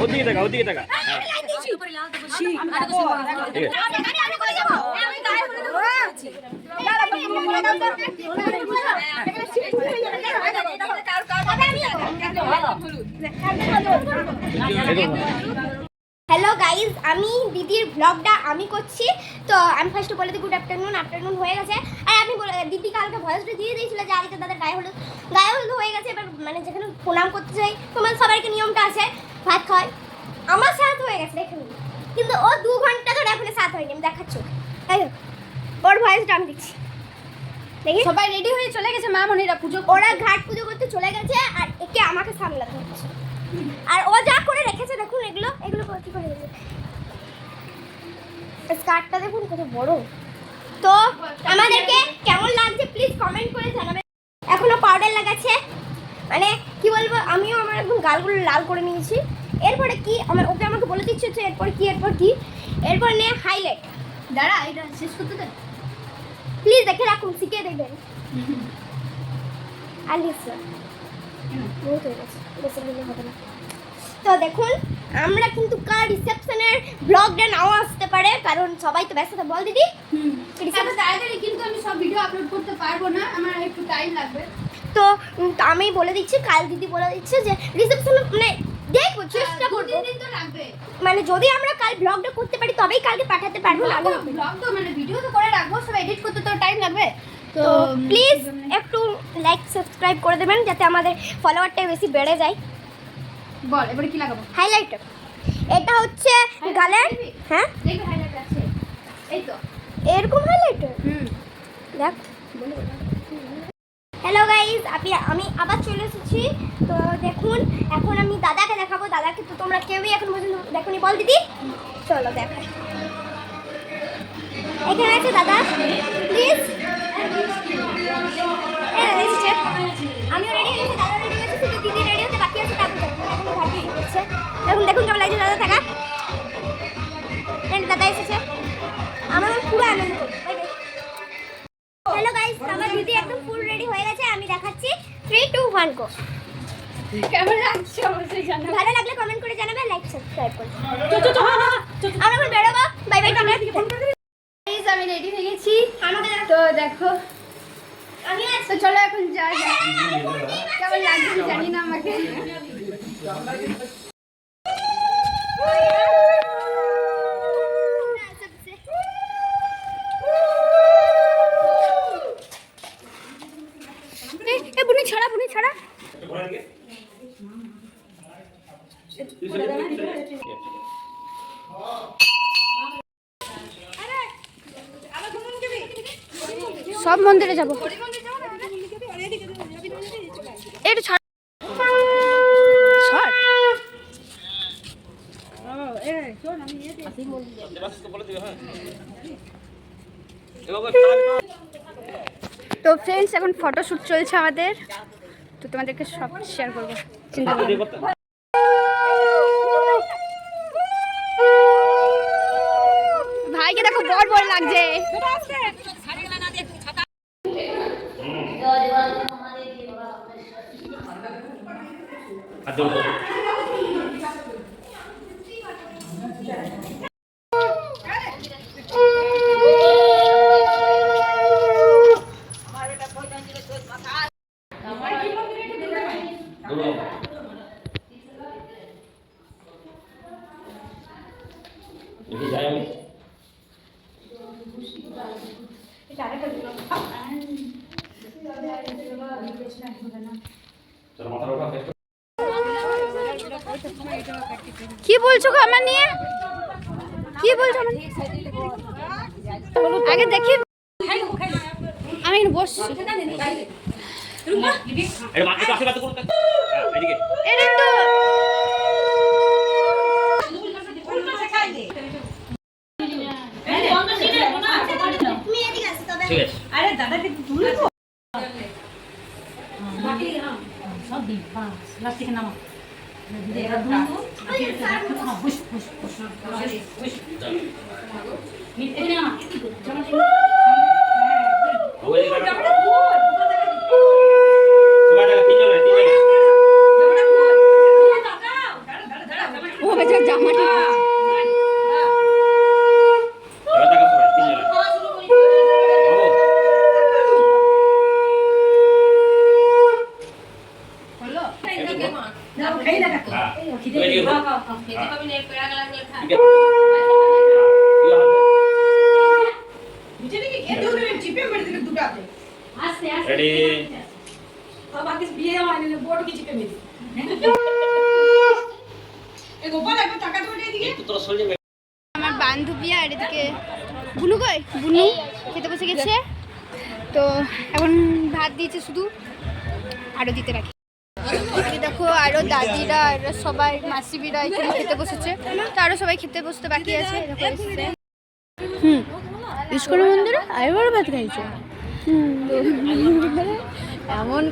ওদিকে টাকা ওদিকে টাকা হ্যালো গাইজ, আমি দিদির ব্লগটা আমি করছি। তো আমি ফার্স্টে বলে দিই গুড আফটারনুন। আফটারনুন হয়ে গেছে। আর আমি দিদি কালকে ভয়েসটা দিয়ে দিয়েছিল যে আজকে তাদের গায়ে হলুদ হয়ে গেছে। এবার মানে যেখানে প্রণাম করতে চাই তোমার সবাইকে নিয়মটা আছে ভাত খাওয়াই। আমার সাথ হয়ে গেছে দেখুন, কিন্তু ও 2 ঘন্টা ধরে এখনো সাথ হয়নি। আমি দেখাচ্ছি ওর ভয়েসটা আমি দিচ্ছি। দেখি সবাই রেডি হয়ে চলে গেছে, মা মনিরা পুজো, ওরা ঘাট পুজো করতে চলে গেছে আর একে আমাকে সামলাতে হচ্ছে। আর ও যা করে রেখেছে দেখুন, এগুলো কি করে রেখেছে। স্কার্টটা দেখুন কত বড়। তো আমাদেরকে কেমন লাগছে প্লিজ কমেন্ট করে জানাবেন। এখনো পাউডার লাগাচ্ছে, মানে কি বলবো, আমিও আমার একদম গালগুলো লাল করে নিয়েছি। এরপরে কি ওকে আমাকে বলে দিচ্ছে হচ্ছে এরপর নে হাইলাইট। দাঁড়া এটা শেষ করতে দে প্লিজ, দেখে রাখুন, শিখিয়ে দেখবেন। আর লিসা বহুত হয়ে গেছে, বেশি দিলে হবে না। তো দেখুন আমরা কিন্তু কার রিসেপশনের ব্লগটা নাও আসতে পারে, কারণ সবাই তো ব্যস্ত। বল দিদি। রিসেপশন তাড়াতাড়ি, কিন্তু আমি সব ভিডিও আপলোড করতে পারবো না, আমার একটু টাইম লাগবে। তো আমি বলে দিচ্ছি, কাল দিদি বলে দিচ্ছে যে রিসেপশন মানে দেখবো, চেষ্টা করবো। 2 দিন তো লাগবে, মানে যদি আমরা কাল ব্লগটা করতে পারি তবেই কালকে পাঠাতে পারবো। না ব্লগ তো মানে ভিডিও তো করে রাখবো, সব এডিট করতে তো টাইম লাগবে। তো প্লিজ একটু লাইক সাবস্ক্রাইব করে দেবেন যাতে আমাদের ফলোয়ারটা বেশি বেড়ে যায়। বল এবারে কি লাগাবো? হাইলাইটার। এটা হচ্ছে গালের, হ্যাঁ দেখো হাইলাইট আছে, এই তো এরকম হাইলাইটার। দেখ। হ্যালো গাইজ, আমি আবার চলে এসেছি। তো দেখুন এখন আমি দাদাকে দেখাবো। দাদাকে তো তোমরা কেউই এখন পর্যন্ত দেখোনি। বল দিদি। চলো দেখাই। এখানে আছে দাদা, প্লিজ। আমিও রেডি হয়ে গেছি, দাদা রেডি হয়েছে, শুধু দিদি রেডি হতে বাকি আছে। তারপর দেখুন কেমন লাগছে দাদা থাকা। দাদা এসেছে, আমার পুরো আনন্দ। হ্যালো গাইস, আমার দিদি একদম ফুল রেডি হয়ে গেছে। আমি দেখাচ্ছি 3 2 1 গো। কেমন লাগছে অবশ্যই জানাবে, ভালো লাগলে কমেন্ট করে জানাবে, লাইক সাবস্ক্রাইব করবে। আমরা এখন বেরোবো, বাই বাই। আমরা প্লিজ আমি রেডি হয়ে গেছি, তো দেখো আমি তো চলো এখন যাই। কেমন লাগছে জানি না আমাকে। বুনি ছাড়া সব মন্দিরে যাবো। একটু ছাড় তো ফ্রেন্ডস, এখন ফটোশ্যুট চলছে আমাদের, তো তোমাদেরকে সব শেয়ার করবো, চিন্তা করো। ভাইকে দেখো বড় লাগছে। কি বলছো গো আমার নিয়ে? কি বলছো আগে দেখি, আমি বসছি। আরে দাদাকে তুলে তো সব দিন প্লাস্টিকে নামা রেডি আমার বান্ধবী আর এদিকে বুনু কই বুনু খেতে বসে গেছে। তো এখন ভাত দিয়েছে শুধু, আরও দিতে রাখি। এই দেখো আরও দাদিরা এরা সবাই মাসিবিরা এখানে খেতে বসেছে। তো আরও সবাই খেতে বসতে বাকি আছে। ইস্কন মন্দিরে আরেকবার ভাত খাইছে। এমন